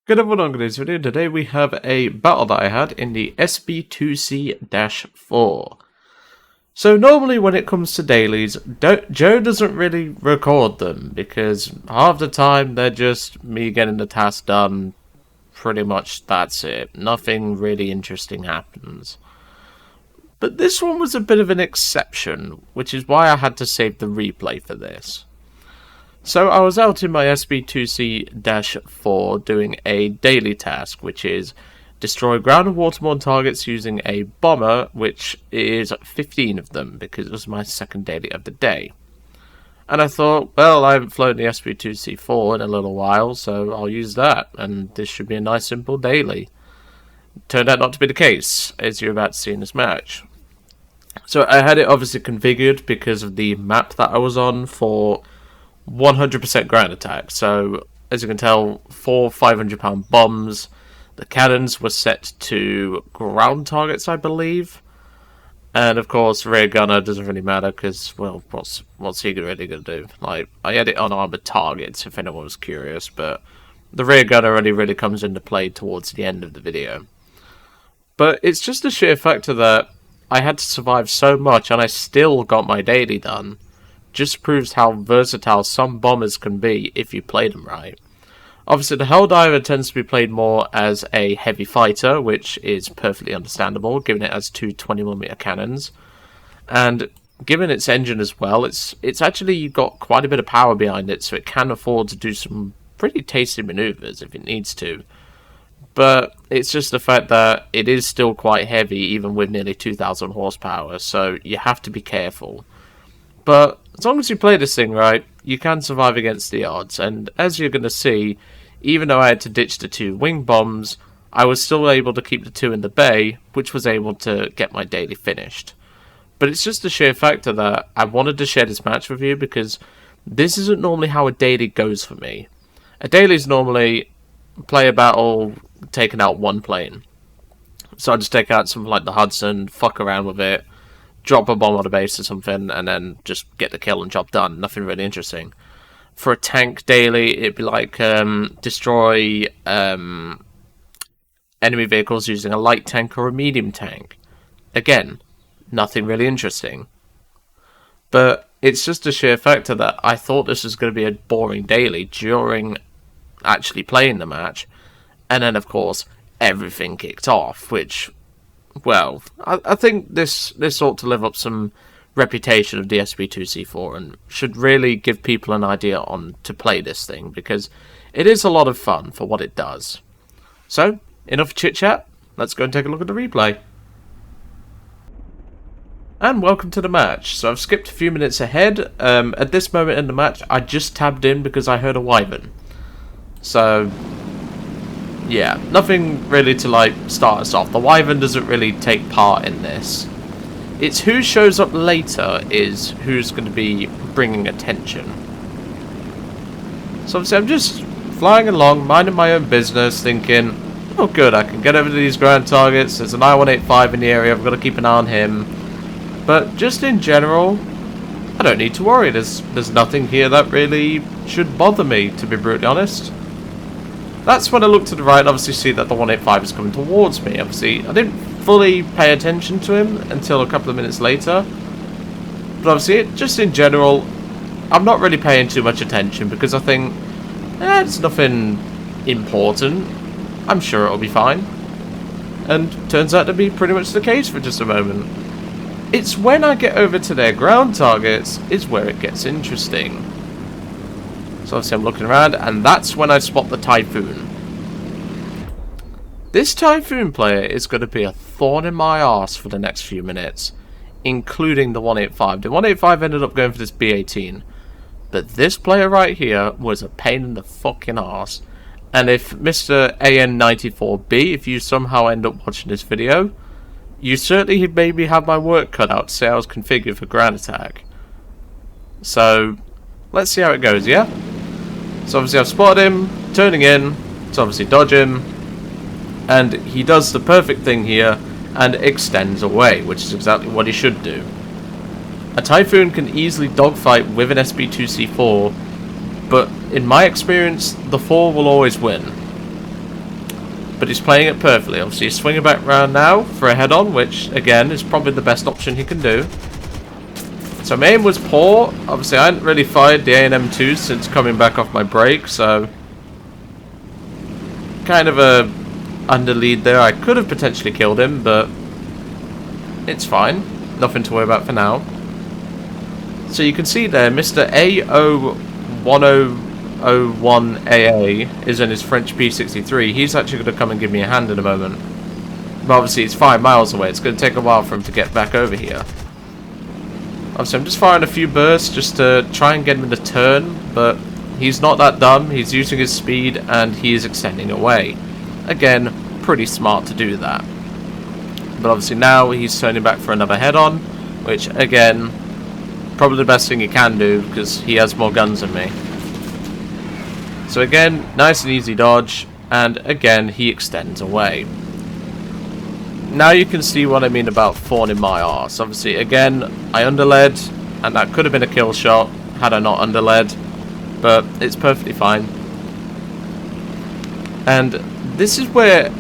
Good everyone, on today's video. Today we have a battle that I had in the SB2C-4. So normally when it comes to dailies, Joe doesn't really record them because half the time they're just me getting the task done. Pretty much that's it. Nothing really interesting happens. But this one was a bit of an exception, which is why I had to save the replay for this. So I was out in my SB2C-4 doing a daily task, which is destroy ground and waterborne targets using a bomber, which is 15 of them, because it was my second daily of the day. And I thought, well, I haven't flown the SB2C-4 in a little while, so I'll use that, and this should be a nice simple daily. Turned out not to be the case, as you're about to see in this match. So I had it obviously configured because of the map that I was on for 100% ground attack. So as you can tell, 4 500-pound bombs. The cannons were set to ground targets, I believe, and of course rear gunner doesn't really matter because, well, what's he really gonna do? Like, I had it on armored targets if anyone was curious, but the rear gunner only really comes into play towards the end of the video. But it's just the sheer factor that I had to survive so much and I still got my daily done. Just proves how versatile some bombers can be if you play them right. Obviously, the Helldiver tends to be played more as a heavy fighter, which is perfectly understandable, given it has two 20mm cannons. And given its engine as well, it's actually got quite a bit of power behind it, so it can afford to do some pretty tasty maneuvers if it needs to. But it's just the fact that it is still quite heavy, even with nearly 2,000 horsepower, so you have to be careful. But as long as you play this thing right, you can survive against the odds. And as you're going to see, even though I had to ditch the 2 wing bombs, I was still able to keep the 2 in the bay, which was able to get my daily finished. But it's just the sheer factor that I wanted to share this match with you because this isn't normally how a daily goes for me. A daily is normally play a battle, taking out one plane. So I just take out something like the Hudson, fuck around with it, drop a bomb on a base or something, and then just get the kill and job done. Nothing really interesting. For a tank daily, it'd be like destroy enemy vehicles using a light tank or a medium tank. Again, nothing really interesting. But it's just a sheer factor that I thought this was going to be a boring daily during actually playing the match. And then, of course, everything kicked off, which, well, I think this ought to live up some reputation of the SB2C4 and should really give people an idea on to play this thing because it is a lot of fun for what it does. So, enough chit chat, let's go and take a look at the replay. And welcome to the match. So I've skipped a few minutes ahead. At this moment in the match, I just tabbed in because I heard a wyvern. So yeah, nothing really to like start us off. The wyvern doesn't really take part in this. It's who shows up later is who's going to be bringing attention. So obviously I'm just flying along, minding my own business, thinking, oh good, I can get over to these ground targets. There's an I-185 in the area, I've got to keep an eye on him. But just in general, I don't need to worry. There's nothing here that really should bother me, to be brutally honest. That's when I look to the right and obviously see that the 185 is coming towards me. Obviously, I didn't fully pay attention to him until a couple of minutes later. But obviously, just in general, I'm not really paying too much attention because I think, it's nothing important. I'm sure it'll be fine. And turns out to be pretty much the case for just a moment. It's when I get over to their ground targets is where it gets interesting. So obviously I'm looking around, and that's when I spot the Typhoon. This Typhoon player is going to be a thorn in my arse for the next few minutes, including the 185. The 185 ended up going for this B-18, but this player right here was a pain in the fucking arse. And if Mr. AN94B, if you somehow end up watching this video, you certainly maybe have my work cut out to say I was configured for ground attack. So let's see how it goes, yeah? So obviously I've spotted him, turning in, to obviously dodge him, and he does the perfect thing here, and extends away, which is exactly what he should do. A Typhoon can easily dogfight with an SB2C-4, but in my experience, the 4 will always win. but he's playing it perfectly. Obviously, he's swinging back round now for a head-on, which, again, is probably the best option he can do. So my aim was poor. Obviously, I hadn't really fired the A&M2 since coming back off my break, so kind of a under lead there. I could have potentially killed him, but it's fine. Nothing to worry about for now. So you can see there, Mr. AO1001AA is in his French P63. He's actually going to come and give me a hand in a moment. But obviously, it's 5 miles away. It's going to take a while for him to get back over here. Obviously, I'm just firing a few bursts just to try and get him in the turn, but he's not that dumb. He's using his speed, and he is extending away. Again, pretty smart to do that. But obviously now he's turning back for another head-on, which, again, probably the best thing he can do, because he has more guns than me. So again, nice and easy dodge, and again, he extends away. Now you can see what I mean about thorn in my arse. Obviously, again, I underled, and that could have been a kill shot had I not underled, but it's perfectly fine. And this is where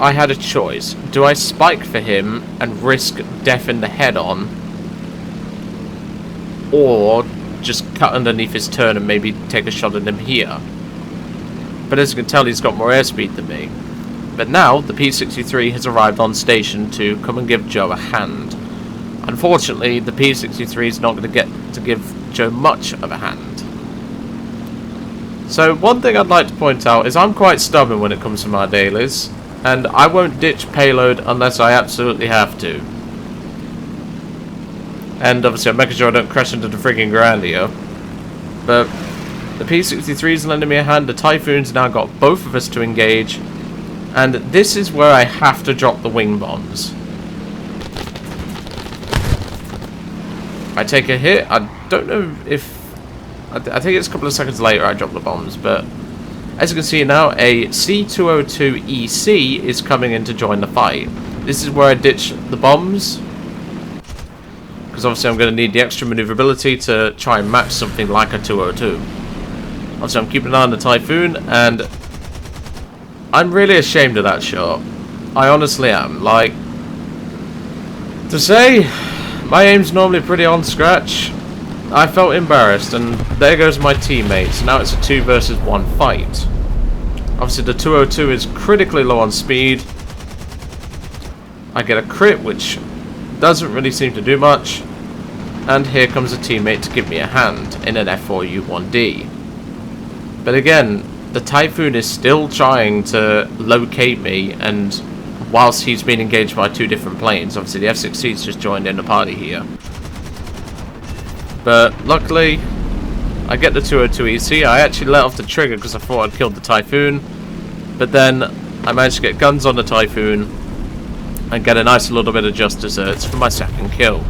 I had a choice. Do I spike for him and risk death in the head-on, or just cut underneath his turn and maybe take a shot at him here? But as you can tell, he's got more airspeed than me. But now, the P63 has arrived on station to come and give Joe a hand. Unfortunately, the P63 is not going to get to give Joe much of a hand. So, one thing I'd like to point out is I'm quite stubborn when it comes to my dailies, and I won't ditch payload unless I absolutely have to. And obviously I'm making sure I don't crash into the frigging ground here. But the P63 is lending me a hand, the Typhoon's now got both of us to engage, and this is where I have to drop the wing bombs. I take a hit, I don't know if... I think it's a couple of seconds later I drop the bombs, but as you can see now, a C202EC is coming in to join the fight. This is where I ditch the bombs, because obviously I'm going to need the extra maneuverability to try and match something like a 202. Obviously I'm keeping an eye on the Typhoon, and I'm really ashamed of that shot. I honestly am. Like, to say my aim's normally pretty on scratch, I felt embarrassed, and there goes my teammates. Now it's a 2 versus 1 fight. Obviously the 202 is critically low on speed. I get a crit, which doesn't really seem to do much. And here comes a teammate to give me a hand in an F4U1D. But again, the Typhoon is still trying to locate me, and whilst he's been engaged by 2 different planes, obviously the F6C's just joined in the party here. But luckily, I get the 202EC. I actually let off the trigger because I thought I'd killed the Typhoon. But then I managed to get guns on the Typhoon and get a nice little bit of just desserts for my second kill.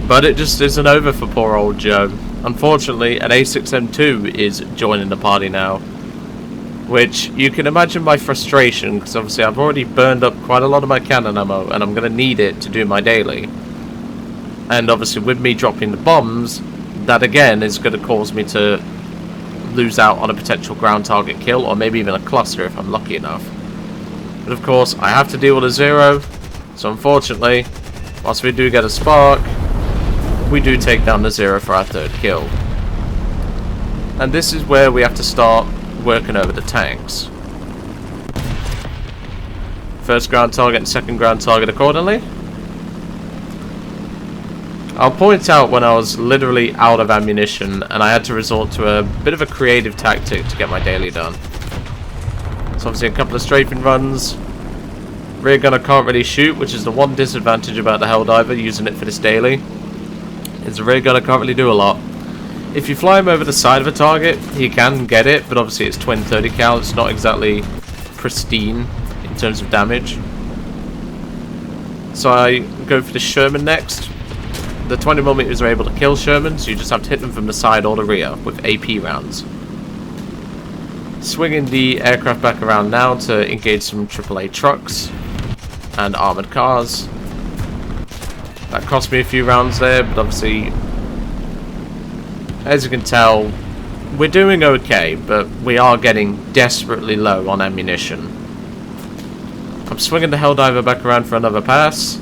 But it just isn't over for poor old Joe. Unfortunately, an A6M2 is joining the party now, which you can imagine my frustration, because obviously I've already burned up quite a lot of my cannon ammo and I'm going to need it to do my daily. And obviously with me dropping the bombs, that again is going to cause me to lose out on a potential ground target kill, or maybe even a cluster if I'm lucky enough. But of course I have to deal with a 0, so unfortunately, whilst we do get a spark, we do take down the 0 for our 3rd kill. And this is where we have to start working over the tanks. First ground target and second ground target accordingly. I'll point out when I was literally out of ammunition and I had to resort to a bit of a creative tactic to get my daily done. So obviously a couple of strafing runs. Rear gunner can't really shoot, which is the one disadvantage about the Helldiver using it for this daily. Is the rear gunner can't really do a lot. If you fly him over the side of a target, he can get it, but obviously it's twin 30 cal, it's not exactly pristine in terms of damage. So I go for the Sherman next. The 20mm are able to kill Sherman, so you just have to hit them from the side or the rear with AP rounds. Swinging the aircraft back around now to engage some AAA trucks and armoured cars. That cost me a few rounds there, but obviously, as you can tell, we're doing okay, but we are getting desperately low on ammunition. I'm swinging the Helldiver back around for another pass.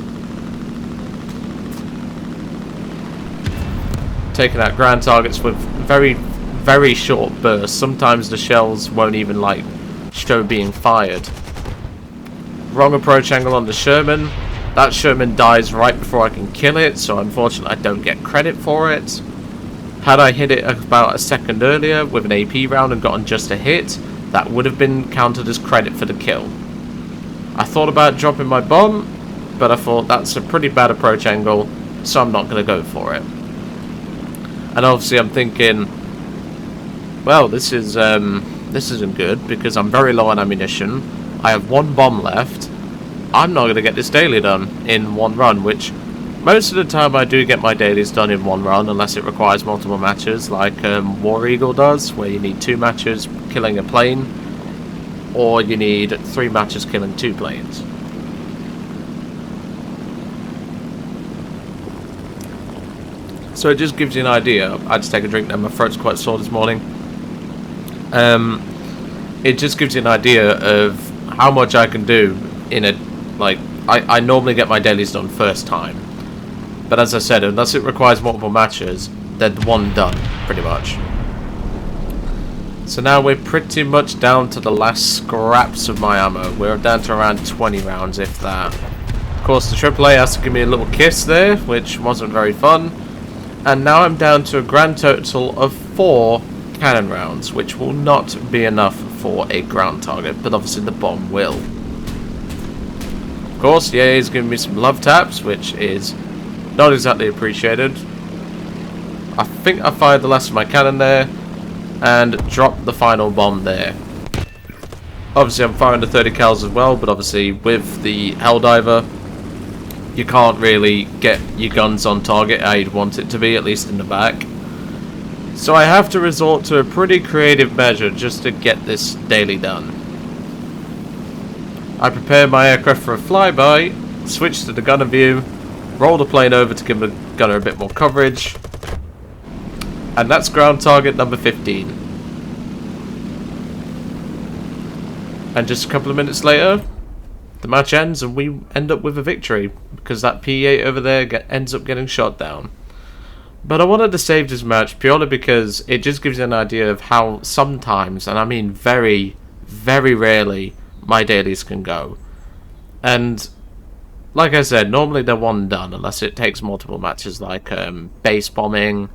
Taking out ground targets with very, very short bursts. Sometimes the shells won't even like show being fired. Wrong approach angle on the Sherman. That Sherman dies right before I can kill it, so unfortunately I don't get credit for it. Had I hit it about a second earlier with an AP round and gotten just a hit, that would have been counted as credit for the kill. I thought about dropping my bomb, but I thought that's a pretty bad approach angle, so I'm not going to go for it. And obviously I'm thinking, well, this isn't good, because I'm very low on ammunition. I have one bomb left. I'm not going to get this daily done in one run, which most of the time I do get my dailies done in one run, unless it requires multiple matches, like War Eagle does, where you need 2 matches killing a plane, or you need 3 matches killing 2 planes. So it just gives you an idea. I just take a drink now, my throat's quite sore this morning. It just gives you an idea of how much I can do in a, like, I normally get my dailies done first time. But as I said, unless it requires multiple matches, they're one done, pretty much. So now we're pretty much down to the last scraps of my ammo. We're down to around 20 rounds, if that. Of course, the AAA has to give me a little kiss there, which wasn't very fun. And now I'm down to a grand total of 4 cannon rounds, which will not be enough for a ground target, but obviously the bomb will. Of course, the AA is giving me some love taps, which is not exactly appreciated. I think I fired the last of my cannon there, and dropped the final bomb there. Obviously I'm firing the 30 cals as well, but obviously with the Helldiver you can't really get your guns on target how you'd want it to be, at least in the back. So I have to resort to a pretty creative measure just to get this daily done. I prepare my aircraft for a flyby, switch to the gunner view, roll the plane over to give the gunner a bit more coverage, and that's ground target number 15. And just a couple of minutes later, the match ends and we end up with a victory, because that P8 over there ends up getting shot down. But I wanted to save this match purely because it just gives you an idea of how sometimes, and I mean very, very rarely, my dailies can go. And like I said, normally they're one done, unless it takes multiple matches, like base bombing,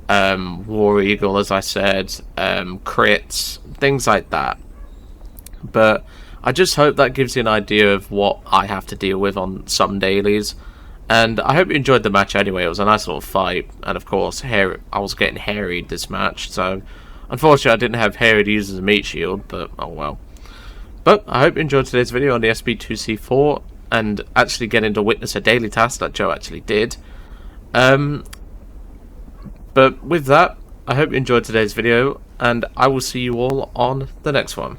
War Eagle, as I said, crits, things like that. But I just hope that gives you an idea of what I have to deal with on some dailies. And I hope you enjoyed the match anyway. It was a nice little fight. And of course, I was getting harried this match. So, unfortunately, I didn't have Harry to use as a meat shield. But, oh well. But, I hope you enjoyed today's video on the SB2C-4. And actually getting to witness a daily task that Joe actually did. But with that, I hope you enjoyed today's video. And I will see you all on the next one.